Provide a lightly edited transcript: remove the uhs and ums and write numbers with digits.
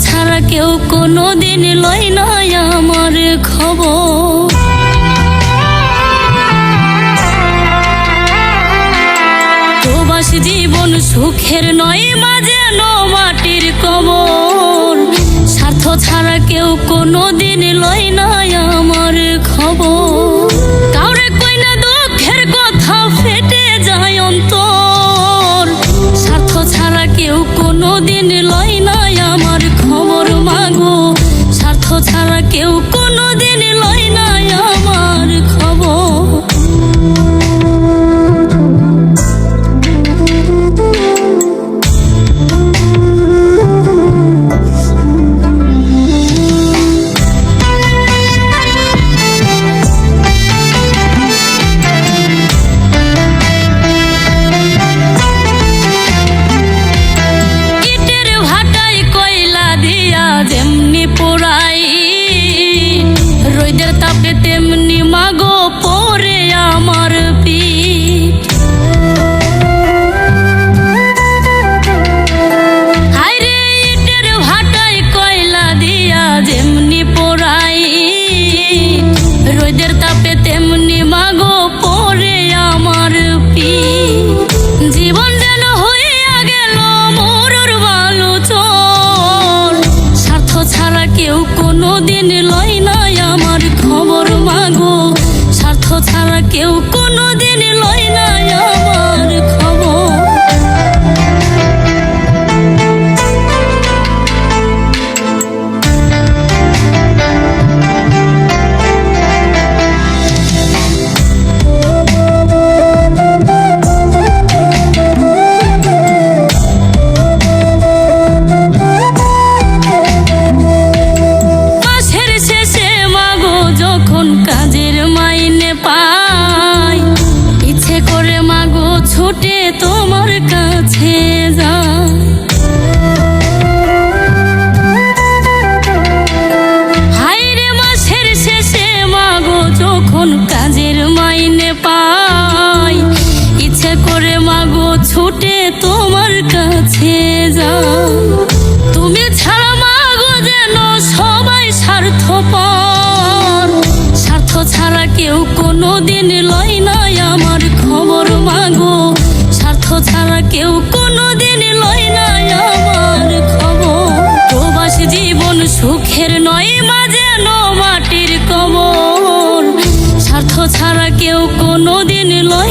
ছাড়া কেউ কোনোদিন লয় না আমার খবর। প্রবাসী জীবন সুখের নয়, মাঝে মাটির কবর। স্বার্থ ছাড়া কেউ কোনোদিন লয় না আমার খবর। কাউরে কই না দুঃখের কথা, ফেটে যায় অন্তর। স্বার্থ ছাড়া কেউ কোনোদিন লয় না আমার খবর মাগো। স্বার্থ ছাড়া কেউ কোনোদিন লয় না আমার খবর। যেমনি পোড়াই রোদের তাপে, তেমনি মাগো পরে আমার পিঠ। হায়রে ইটের ভাটায় কয়লা দিয়া যেমনি পোড়াই রোদের তাপে, তেমনি মাগো পরে আমার পিঠ। জীবন যেন হইয়া গেল মরুর বালু চর। স্বার্থ ছাড়া কেউ কোনোদিন লয় না আমার খবর মাগো। স্বার্থ ছাড়া কেউ কোনোদিন লয় না আমার খবর। যখন কাজের মাইনে পাই, ইচ্ছে করে মাগো ছুটে তোমার কাছে যাই। হায়রে মাসের শেষে মাগো যখন কাজের মাইনে পাই, ইচ্ছে করে মাগো ছুটে তোমার কাছে যাই। তুমি ছাড়া মাগো যেন সবাই স্বার্থপর। স্বার্থ ছাড়া কেউ কোনোদিন লয় না আমার খবর মাগো। স্বার্থ ছাড়া কেউ কোনোদিন লয় না আমার খবর। প্রবাসী জীবন সুখের নয়, মাঝে মাটির কবর। স্বার্থ ছাড়া কেউ কোনোদিন লয়